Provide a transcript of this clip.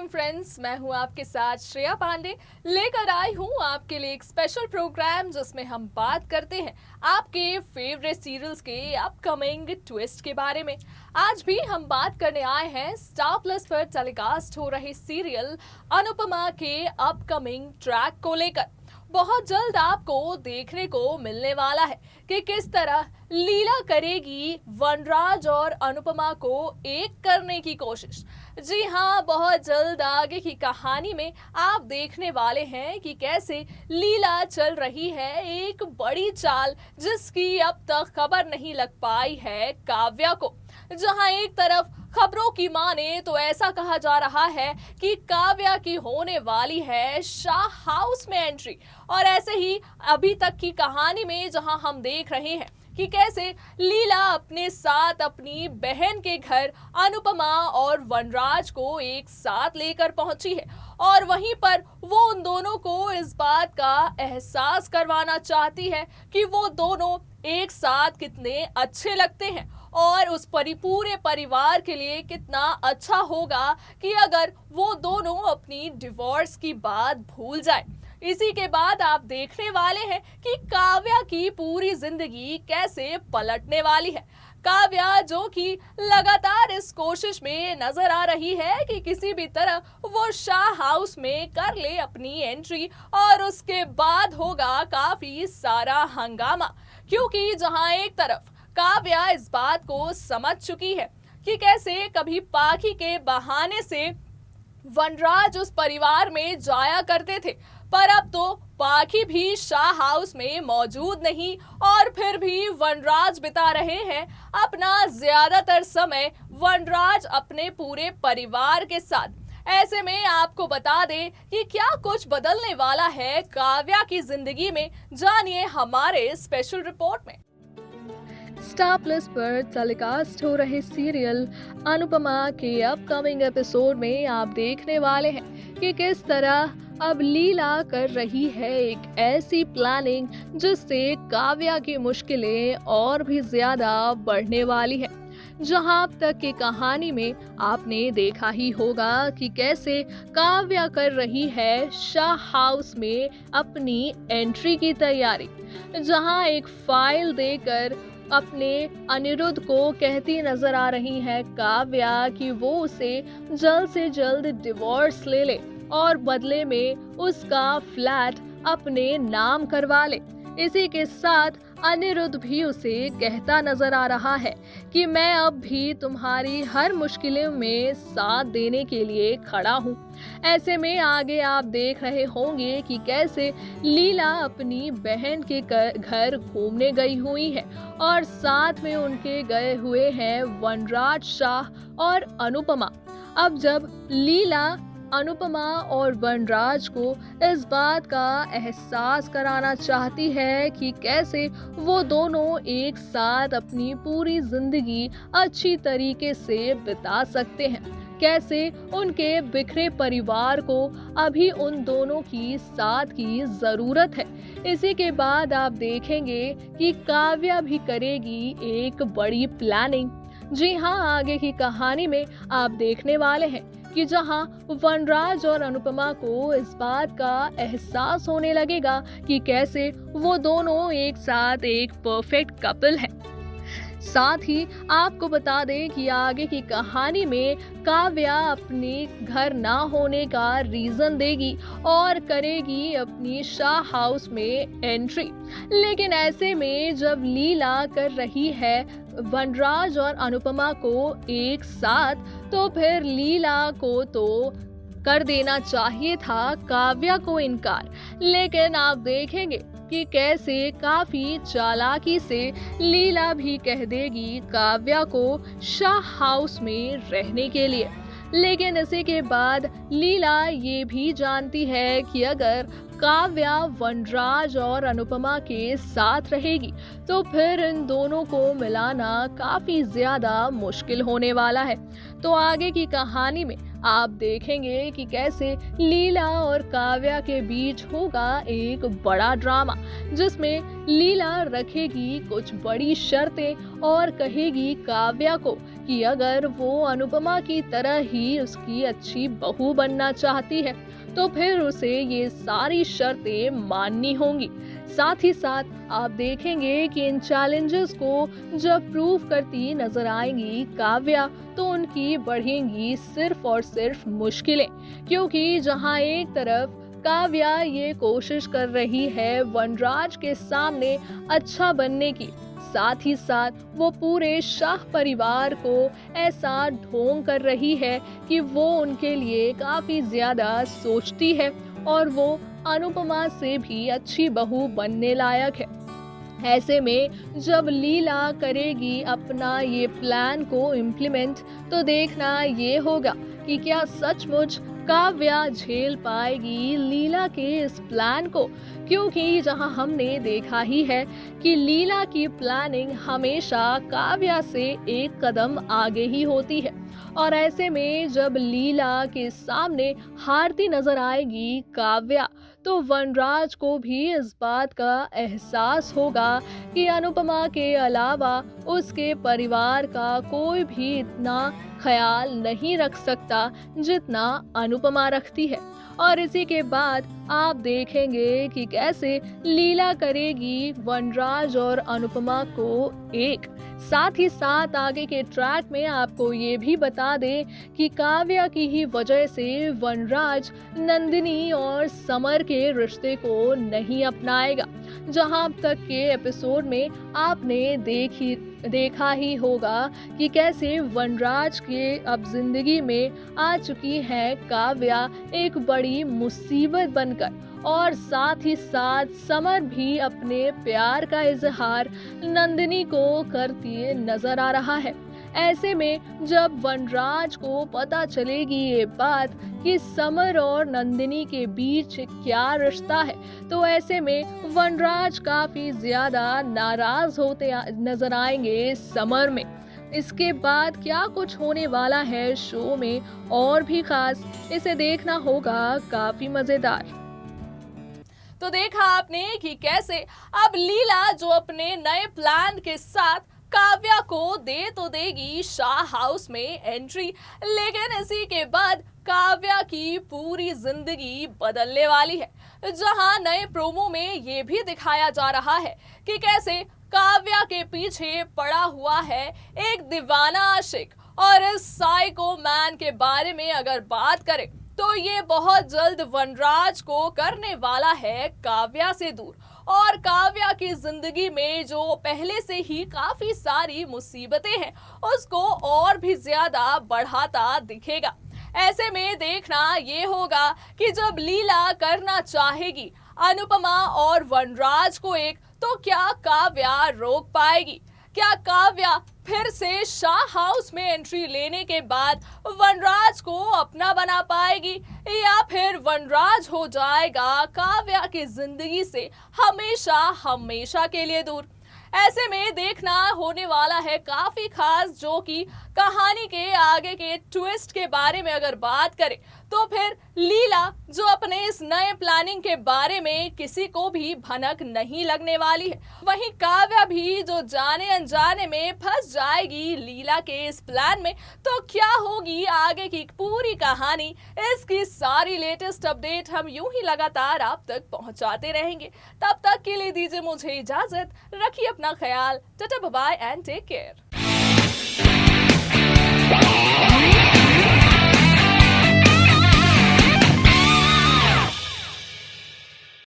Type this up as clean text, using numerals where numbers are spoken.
Welcome friends, मैं हूं आपके साथ श्रेया पांडे। लेकर आई हूं आपके लिए एक स्पेशल प्रोग्राम जिसमें हम बात करते हैं आपके फेवरेट सीरियल्स के अपकमिंग ट्विस्ट के बारे में। आज भी हम बात करने आए हैं स्टार प्लस पर टेलीकास्ट हो रहे सीरियल अनुपमा के अपकमिंग ट्रैक को लेकर। बहुत जल्द आपको देखने को मिलने वाला है कि किस तरह लीला करेगी वनराज और अनुपमा को एक करने की कोशिश। जी हाँ, बहुत जल्द आगे की कहानी में आप देखने वाले हैं कि कैसे लीला चल रही है एक बड़ी चाल जिसकी अब तक खबर नहीं लग पाई है काव्या को। जहां एक तरफ खबरों की माने तो ऐसा कहा जा रहा है कि काव्या की होने वाली है शाह हाउस में एंट्री, और ऐसे ही अभी तक की कहानी में जहां हम देख रहे हैं कि कैसे लीला अपने साथ अपनी बहन के घर अनुपमा और वनराज को एक साथ लेकर पहुंची है, और वहीं पर वो उन दोनों को इस बात का एहसास करवाना चाहती है कि वो दोनों एक साथ कितने अच्छे लगते हैं और उस पूरे परिवार के लिए कितना अच्छा होगा कि अगर वो दोनों अपनी डिवोर्स की बात भूल जाए। इसी के बाद आप देखने वाले हैं कि काव्या की पूरी जिंदगी कैसे पलटने वाली है। काव्या जो कि लगातार इस कोशिश में नजर आ रही है कि किसी भी तरह वो शाह हाउस में कर ले अपनी एंट्री, और उसके बाद होगा काफी सारा हंगामा, क्योंकि जहां एक तरफ काव्या इस बात को समझ चुकी है कि कैसे कभी पाखी के बहाने से वनराज उस परिवार में जाया करते थे, पर अब तो पाखी भी शाह हाउस में मौजूद नहीं, और फिर भी वनराज बिता रहे हैं अपना ज्यादातर समय वनराज अपने पूरे परिवार के साथ। ऐसे में आपको बता दें कि क्या कुछ बदलने वाला है काव्या की जिंदगी में, जानिए हमारे स्पेशल रिपोर्ट में। स्टार प्लस पर टेलीकास्ट हो रहे सीरियल अनुपमा के अपकमिंग एपिसोड में आप देखने वाले हैं कि किस तरह अब लीला कर रही है एक ऐसी प्लानिंग जिससे काव्या की मुश्किलें और भी ज्यादा बढ़ने वाली है। जहां अब तक की कहानी में आपने देखा ही होगा कि कैसे काव्या कर रही है शाह हाउस में अपनी एंट्री की तैयारी, जहां एक फाइल देकर अपने अनिरुद्ध को कहती नजर आ रही है काव्या कि वो उसे जल्द से जल्द डिवोर्स ले ले और बदले में उसका फ्लैट अपने नाम करवा ले। इसी के साथ अनिरुद्ध भी उसे कहता नजर आ रहा है कि मैं अब भी तुम्हारी हर मुश्किलों में साथ देने के लिए खड़ा हूँ। ऐसे में आगे आप देख रहे होंगे कि कैसे लीला अपनी बहन के घर घूमने गई हुई है, और साथ में उनके गए हुए हैं वनराज शाह और अनुपमा। अब जब लीला अनुपमा और वनराज को इस बात का एहसास कराना चाहती है कि कैसे वो दोनों एक साथ अपनी पूरी जिंदगी अच्छी तरीके से बिता सकते हैं, कैसे उनके बिखरे परिवार को अभी उन दोनों की साथ की जरूरत है। इसी के बाद आप देखेंगे कि काव्या भी करेगी एक बड़ी प्लानिंग। जी हाँ, आगे की कहानी में आप देखने वाले हैं कि जहां वनराज और अनुपमा को इस बात का एहसास होने लगेगा कि कैसे वो दोनों एक साथ एक परफेक्ट कपल हैं। साथ ही आपको बता दें कि आगे की कहानी में काव्या अपने घर ना होने का रीजन देगी और करेगी अपनी शाह हाउस में एंट्री। लेकिन ऐसे में जब लीला कर रही है वनराज और अनुपमा को एक साथ, तो फिर लीला को तो कर देना चाहिए था काव्या को इनकार। लेकिन आप देखेंगे कि कैसे काफी चालाकी से लीला भी कह देगी काव्या को शाह हाउस में रहने के लिए। लेकिन इसी के बाद लीला ये भी जानती है कि अगर काव्या वनराज और अनुपमा के साथ रहेगी तो फिर इन दोनों को मिलाना काफी ज्यादा मुश्किल होने वाला है। तो आगे की कहानी में आप देखेंगे कि कैसे लीला और काव्या के बीच होगा एक बड़ा ड्रामा, जिसमें लीला रखेगी कुछ बड़ी शर्तें और कहेगी काव्या को कि अगर वो अनुपमा की तरह ही उसकी अच्छी बहू बनना चाहती है तो फिर उसे ये सारी शर्तें माननी होंगी। साथ ही साथ आप देखेंगे कि इन चैलेंजेस को जब प्रूव करती नजर आएंगी काव्या तो उनकी बढ़ेंगी सिर्फ और सिर्फ मुश्किलें, क्योंकि जहां एक तरफ काव्या ये कोशिश कर रही है वनराज के सामने अच्छा बनने की, साथ ही साथ वो पूरे शाह परिवार को ऐसा ढोंग कर रही है कि वो उनके लिए काफी ज्यादा सोचती है और वो अनुपमा से भी अच्छी बहू बनने लायक है। ऐसे में जब लीला करेगी अपना ये प्लान को इम्प्लीमेंट तो देखना ये होगा कि क्या सचमुच काव्या झेल पाएगी लीला के इस प्लान को, क्योंकि जहां हमने देखा ही है कि लीला की प्लानिंग हमेशा काव्या से एक कदम आगे ही होती है। और ऐसे में जब लीला के सामने हारती नजर आएगी काव्या तो वनराज को भी इस बात का एहसास होगा कि अनुपमा के अलावा उसके परिवार का कोई भी इतना ख्याल नहीं रख सकता जितना अनुपमा रखती है। और इसी के बाद आप देखेंगे कि कैसे लीला करेगी वनराज और अनुपमा को एक। साथ ही साथ आगे के ट्रैक में आपको ये भी बता दें कि काव्या की ही वजह से वनराज नंदिनी और समर के रिश्ते को नहीं अपनाएगा। जहां अब तक के एपिसोड में आपने देखा ही होगा कि कैसे वनराज के अब जिंदगी में आ चुकी है काव्या एक बड़ी मुसीबत बनकर, और साथ ही साथ समर भी अपने प्यार का इजहार नंदिनी को करती नजर आ रहा है। ऐसे में जब वनराज को पता चलेगी ये बात कि समर और नंदिनी के बीच क्या रिश्ता है तो ऐसे में वनराज काफी ज्यादा नाराज होते नजर आएंगे समर में। इसके बाद क्या कुछ होने वाला है शो में और भी खास, इसे देखना होगा काफी मजेदार। तो देखा आपने कि कैसे अब लीला जो अपने नए प्लान के साथ काव्या को दे तो देगी शाह हाउस में एंट्री, लेकिन इसी के बाद काव्या की पूरी जिंदगी बदलने वाली है। जहां नए प्रोमो में ये भी दिखाया जा रहा है कि कैसे काव्या के पीछे पड़ा हुआ है एक दीवाना आशिक, और इस साइको मैन के बारे में अगर बात करें तो ये बहुत जल्द वनराज को करने वाला है काव्या से दूर, और काव्या की जिंदगी में जो पहले से ही काफी सारी मुसीबतें हैं उसको और भी ज्यादा बढ़ाता दिखेगा। ऐसे में देखना ये होगा कि जब लीला करना चाहेगी अनुपमा और वनराज को एक, तो क्या काव्या रोक पाएगी? क्या काव्या फिर से शाह हाउस में एंट्री लेने के बाद वनराज को अपना बना पाएगी, या फिर वनराज हो जाएगा काव्या की जिंदगी से हमेशा हमेशा के लिए दूर? ऐसे में देखना होने वाला है काफी खास, जो कि कहानी के आगे के ट्विस्ट के बारे में अगर बात करें तो फिर लीला जो अपने इस नए प्लानिंग के बारे में किसी को भी भनक नहीं लगने वाली है, वहीं काव्या भी जो जाने अनजाने में फंस जाएगी लीला के इस प्लान में। तो क्या होगी आगे की पूरी कहानी, इसकी सारी लेटेस्ट अपडेट हम यूं ही लगातार आप तक पहुंचाते रहेंगे। तब तक के लिए दीजिए मुझे इजाजत, रखिए अपना ख्याल, tata bye bye and take care.